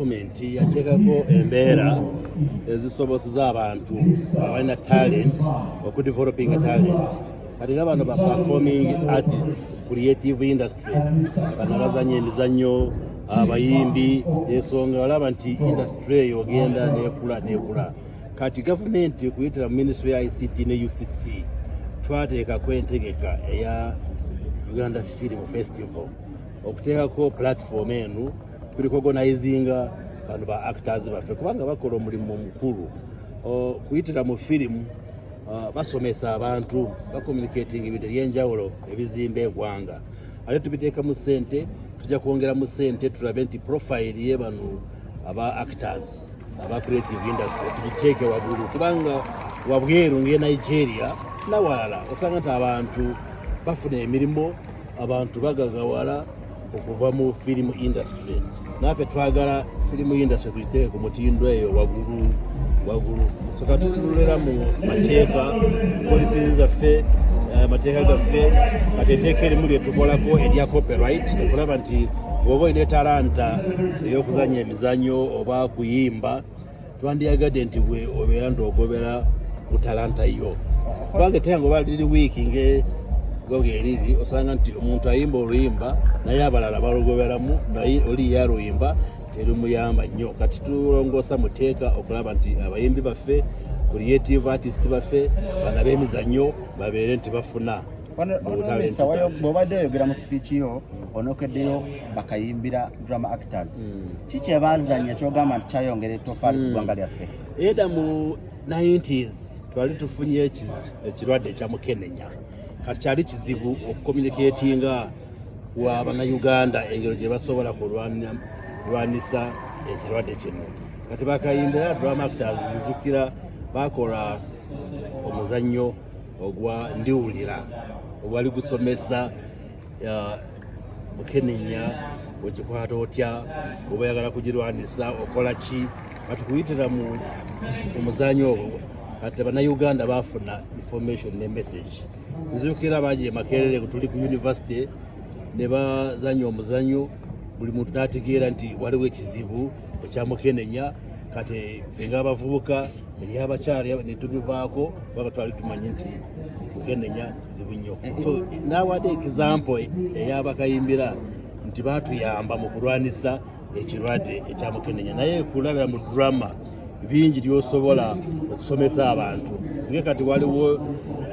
Gavumenti yateekako embeera ezisobozesa abantu abalina talent okudevelopinga talent kati nga bano ba performing artists creative industry bano abazanya emizannyo abayimbi ensonga olaba nti industry eyo ogenda nekula kati gavumenti kuyitira mu ministry ya ICT ne UCC twateekako entegeka eya Uganda Film Festival okuteekako platform enu kuliorganizinga bano ba actors baffe kubanga bakola omulimu omukulu kuyitira mu firimu basomesa abantu bakommunicating ebintu ebyenjawulo ebizimba eggwanga ate tubiteeka mu ssente tujja kwongera mu ssente tulabe nti profile ye bano aba actors aba creative industry tubiteeke waggulu kubanga wabweru ng'e Nigeria nawalala osanga nti abantu bafuna emirimu abantu bagagawala okuva mu film industry naffe twagala film industry tugiteeke ku mutindo eyo waggulu soka tutulera mu mateeka polisi zaffe amateeka gaffe kati etteeka erimu lyetukolako erya copyright okulaba nti bw'oba olina talanta ey'okuzanya emizannyo oba kuyimba twandiyagadde nti bwe obeera nd'ogobera ku talanta yo kubanga etteeka ng'oba liri wiiki bweriri osanga nti omuntu ayimba oluyimba naye abalala balugoberamu naye oli yaluyimba terumuyamba nnyo kati tulongoosa muteeka okulaba nti abayimbi baffe creative artists baffe bana b'emizannyo babeere nti bafuna bw'obadde oyogera mu speech yo onokeddeyo bakayimbira drama actors kiki ebazanya kyogamba nti kyayongera ettofaali ku ggwanga lyaffe era mu 90s twali tufunye ekirwadde ekya mukenenya kati kyali kizibu okucommunicatinga wa bannayuganda engero gye basobola kulwanisa ekirwadde kino kati bakayimbira drama actors njukira bakola omuzannyo ogwa ndiwulira ogwali gusomesa mukenenya ogikwata otya oba oyagala kugirwanisa okola ki kati kuyitira mu muzannyo ogwo kati bannayuganda bafuna information ne message nzukira baje Makerere tuli ku university ne bazanya omuzannyo buli muntu n'ategeera nti waliwo ekizibu ekya mukenenya kati fenga abavubuka eryabakyali ne tubivaako baba twali tumanyi nti mukenenya kizibu nnyo so naawadde example eyabakayimbira nti baatuyamba mu kulwanisa ekirwadde ekya mukenenya naye kulabira mu drama bingi byosobola okusomesa abantu nge kati waliwo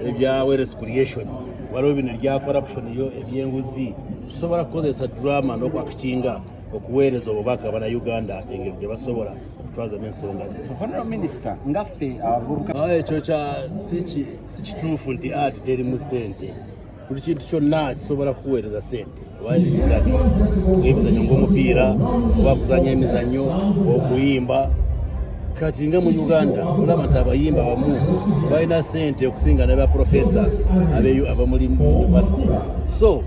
ebya wealth creation waliwo bino ebya corruption yo ebyenguzi tusobola kukozesa drama n'okwakitinga okuweereza obubaka bannayuganda engeri gye basobola okutwazamu ensonga minisita ngaffe abavubuka ekyo si kituufu nti ati terimu ssente buli kintu kyonna kisobola kukuweereza ssente emizannyo ng'omupiira oba kuzanya emizannyo okuyimba kati nga mu Uganda olaba nti abayimba abamu balina ssente okusinga ne ba professor abamuli mu university so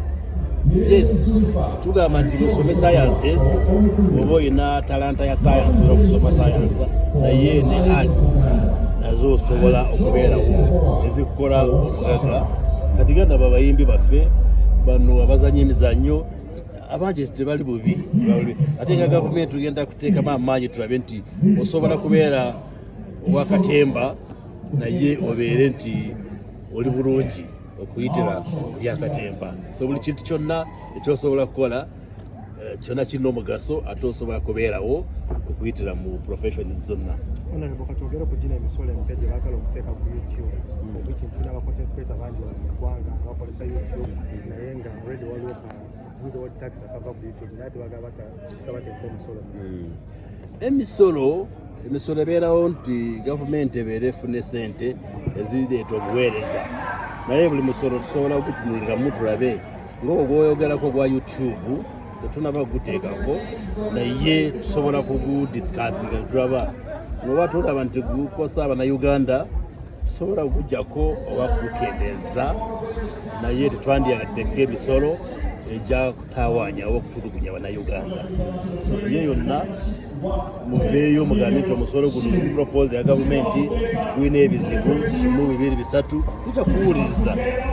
yes tugamba nti musome sciences oba olina talanta ya science okusoma science naye ne arts nazo osobola okubeerawo ezikukola obugaga kati ganda babayimbi baffe bano abazanya emizannyo abangi tebali bubi ate nga gavumenti tugenda kuteekamu amaanyi tulabe nti osobola kubeera owakatemba naye obeere nti oli bulungi okuyitira byakatemba so buli kintu kyonna ekyosobola kukola kyonna kirina omugaso ate osobola kubeerawo okuyitira mu professions zonna twogere ku gino emisolo emipya gye baagala okuteeka ku YouTube ekintu tuna abacontent creator bangi mu ggwanga abakozesa YouTube naye nga already waliwo without tax akava ku YouTube naye tebagala bateeka omusolo emisolo ebeerawo nti gavumenti ebeera efuna ssente ezireeta obuweereza naye buli musolo tusobola okutunuliramu tulabe ng'ogwoyogerako gwa YouTube tetunaba guteekako naye tusobola kugudisikasinga tulaba noba tulaba nti gukosa abannayuganda tusobola okuggyako oba kukendeeza naye tetwandyagadeko emisolo ejja kutawaanya oba okutulugunya bannayuganda so ye yonna muveeyo mugambe nti omusolo guno propose ya gavumenti gulina ebizibu 1 2 3 tujja kuwuliriza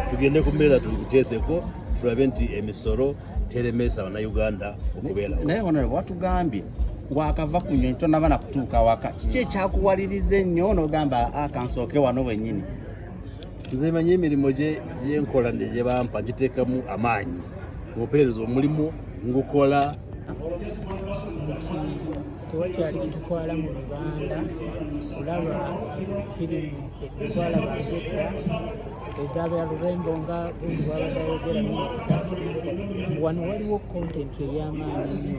tugende ku mbeera tubiteeseko tulabe nti emisolo teremesa bannayuganda okubeerawo naye ono watugambye wakava ku nnyonyi tonaba na kutuuka waka kiki ekyakuwaliriza ennyo n'ogamba akansooke wano wennyini? Nze manyi emirimu gyenkola gye bampa giteekamu amaanyi omupeereza omulimu ngukola. Tewakyali kitutwala mu Uganda olaba firimu etutwala bangedda ezaabya lurembo nga bwabadayogera minisita. Wano waliwo kontenti ey'amaanyi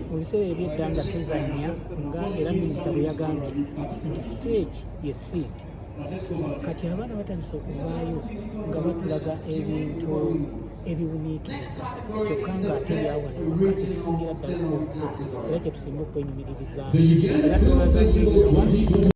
mu biseera ebyedda nga tuzanya nga era minisita bwe yagambye nti stage ye seed. Kati abaana batandise okuvaayo nga batulaga ebintu ebiwuniikiriza kyokka ng'ate byawano tekisingira ddala era kye tusinga okwenyumiririzamu era tubaza